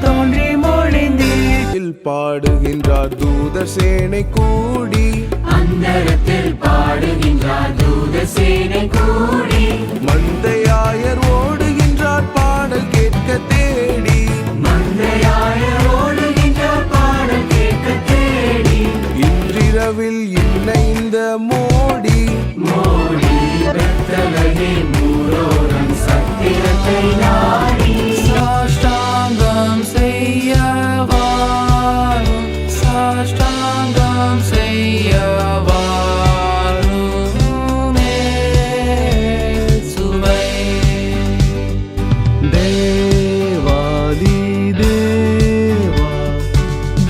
தோன்றி மொழிந்தீர் பாடுகின்றார் தூதர் சேனை கூடி அந்தரத்தில் பாடுகின்றார் தூதர் சேனை கூடி மந்தையாயர் ஓடுகின்றார் பாடல் கேட்க தேடி மந்தையாயர் ஓடுகின்றார் பாடல் கேட்க தேடி இன்றிரவில் இந்த மோடி பெத்தலகே மூரோரம் சத்திரத்தை நாடி சாஷ்டாங்கம் செய்யவாரும் சாஷ்டாங்கம் செய்யவாருமே சுவை தேவாதி தேவா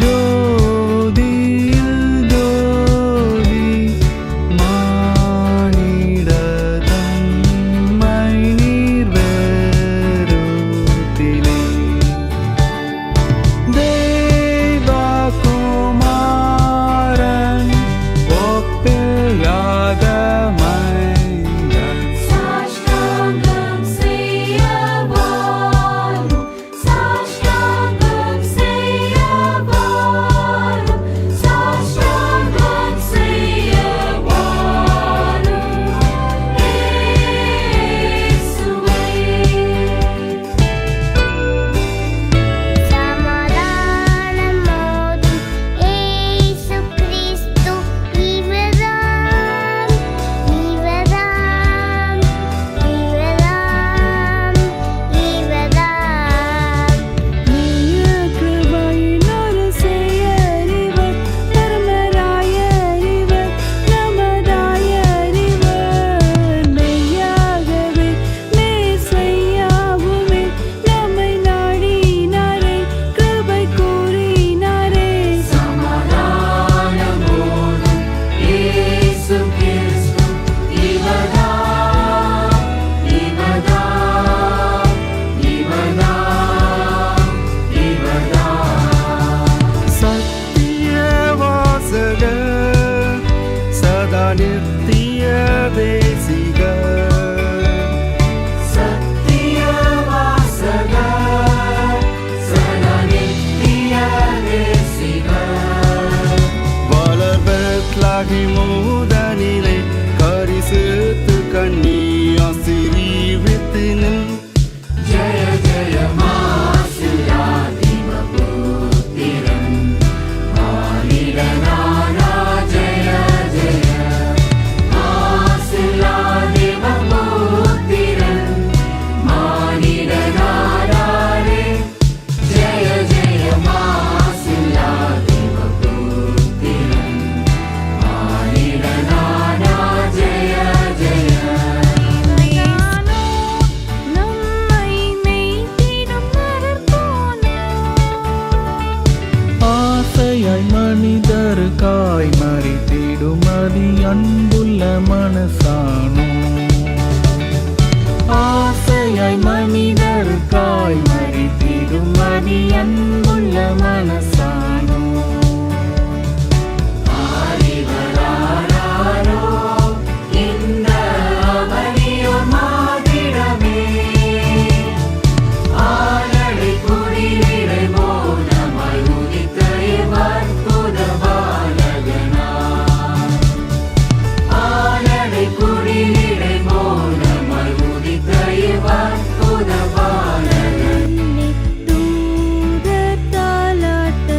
ஜோதியில் ஜோதி மானிடதம்மை நீர் வேறுதிலே தேவகுமாரன் ஒப்பில்லாத மைந்தன் சாஷ்டாங்கம் செய்யவாரும் சாஷ்டாங்கம் செய்யவாரும் சாஷ்டாங்கம் செய்யவாரும் இயேசுவே சமாதானமோடும் இயேசு கிறிஸ்து இவர்தாம் இவர்தாம் இவர்தாம் இவர்தாம் கிருபையின் அரசேயரிவர் தர்மராயரிவர் நமதாயரிவர் மெய்யாகவே மேசையாவுமே நம்மை நாடினாரே கிருபை கூறினாரே சமாதானமோடும் இயேசு கிறிஸ்து இவர்தாம் இவர்தாம் இவர்தாம் இவர்தாம் சத்திய வாசக சதா நித்திய தேசிக சத்திய வாசக சதா நித்திய தேசிக வளர்பெற்லாகி மூதனிலே கரிசுத்து கண்ணி ஆசிரிவித்தினில் ஜய ஜய மாசிலாதிப புத்திரன் மானிடனானா ஜய ஜய மாசிலாதிப புத்திரன் மானிடனாரே ஜய ஜய மாசிலாதிப புத்திரன் மானிடனானா ஜய ஜய நானோ நம்மை மெய்த்திடும் நரர்போனோ ஆசையாய் மனிதருக்காய் மறித்திடும் அதி அன்புள்ள மனசானோ ஆசையாய் மனிதருக்காய் மறித்திடும் அதி அன்புள்ள மனசானோ ஆரிவராரோ இந்த அவனியோர் மாதிரமே ஆனடை குடிநிலை மோனமாய் உதித்த இவ்வற்புத பாலகனா ஆனடை குடிநிலை மோனமாய் உதித்த இவ்வற்புத பாலகன் தூதர் தாலாட்ட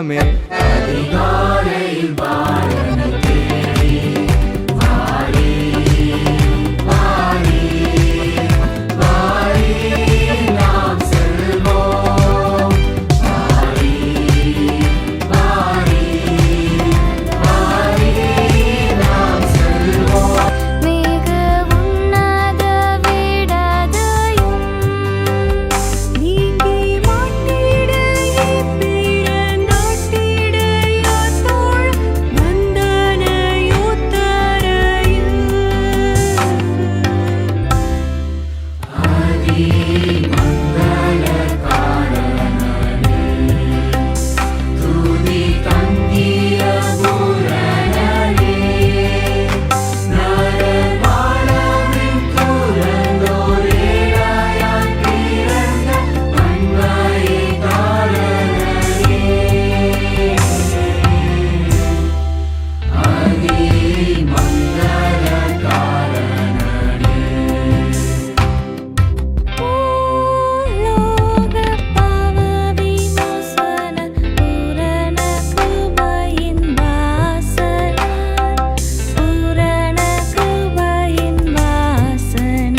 தெய்வமே அதிகாலையில் பாலனை தேடி வாரி வாரி வாரி நாம் செல்வோம் வாரி வாரி வாரி நாம் செல்வோம் மிக உன்னத விடதையும் நீங்கி மாட்டிட பிற நாட்டிட யாத்தோள் வந்தனையோ தரையில் ஆதி மங்கள காரணனே துதி தங்கிய பூரணனே நரவாளவின் துறந்தோரேயாய் பிறந்த அன்மையை காரணனே ஆதி மங்கள காரணனே பூலோக பாவ விமோசன பூரண கிருபையின் வாசன பூரண கிருபையின் வாசன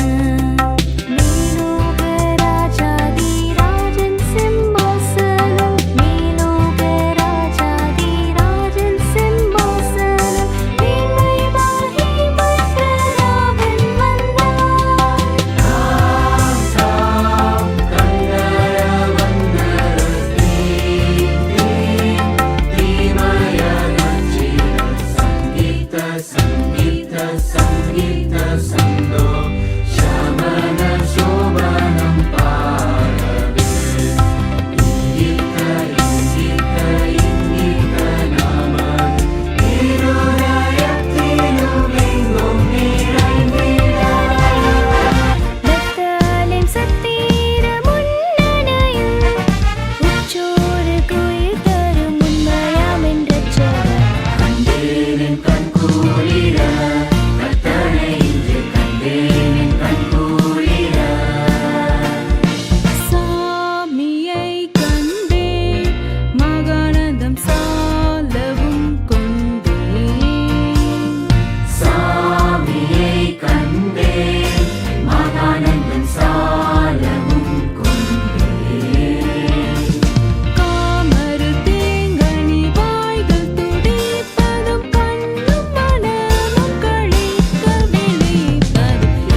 நீலோக ராஜாதி ராஜன் சிம்மாசனம் நீலோக ராஜாதி ராஜன் சிம்மாசனம் நீமை மகிமை பெறாவன் வந்தார் தாம் கண்டர வந்தரத்தே தீமய நச்சிர சங்கீத சங்கீத சங்கீத சந்தோ சமன சோபனம் பாடவே இங்கித இங்கித இங்கித நம இருதயத்திலும் எங்கும் நிறைந்திட பெத்தலேம் சத்தீர முன்னணையில் உச்சோறு குயில் தரும் உண்மையாம் என்ற கண்டேனின் கண்கூளிர கத்தனை இன்று கண்டேனின் கண்கூளிர சாமியை கண்டே மகானந்தம் சாலவும் கொண்டேன் சாமியை கண்டேன் மகானந்தம் சாலவும் கொண்டேன் காமரு தேங்கனி வாய்கள் துடிப்பதும் கண்ணும் மனமும் கழிக்க விழிப்பதும்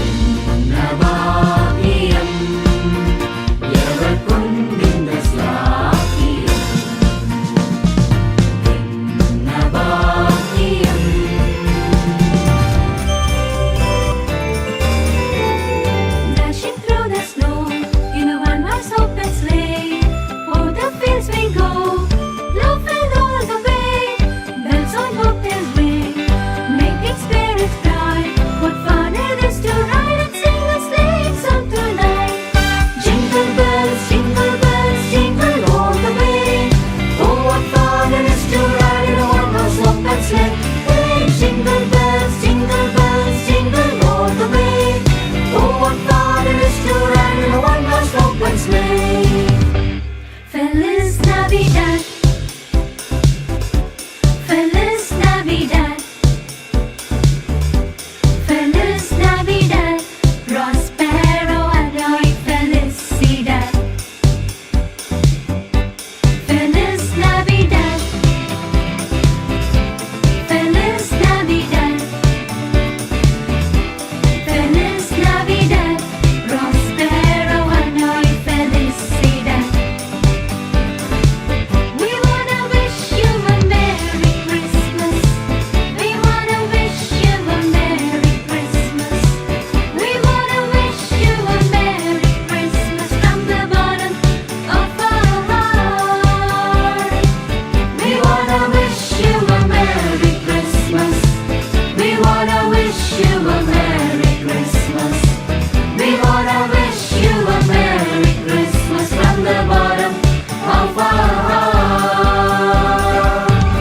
நபாகியம் எவர் கொண்டிந்த ஸ்லாகியம் நபாகியம் Dashing through the snow in a one-horse open sleigh. O'er the fields we go, laughing all the way. Bells on bobtails ring, making spirits bright. What fun it is to ride and sing a sleighing song tonight! Jingle bells, jingle all the way. Oh, what fun it is to ride in a one-horse open sleigh. Hey, jingle bells, jingle all the way. Oh, what fun it is to ride in a one-horse open sleigh. Feliz Navidad, Feliz Navidad, Feliz Navidad, Prospero año y felicidad. Feliz Navidad, Feliz Navidad, Feliz Navidad, Prospero año y felicidad. We wanna wish you a Merry Christmas. We wanna wish you a Merry Christmas. We wanna wish you a Merry Christmas from the bottom of our heart. We wanna wish you a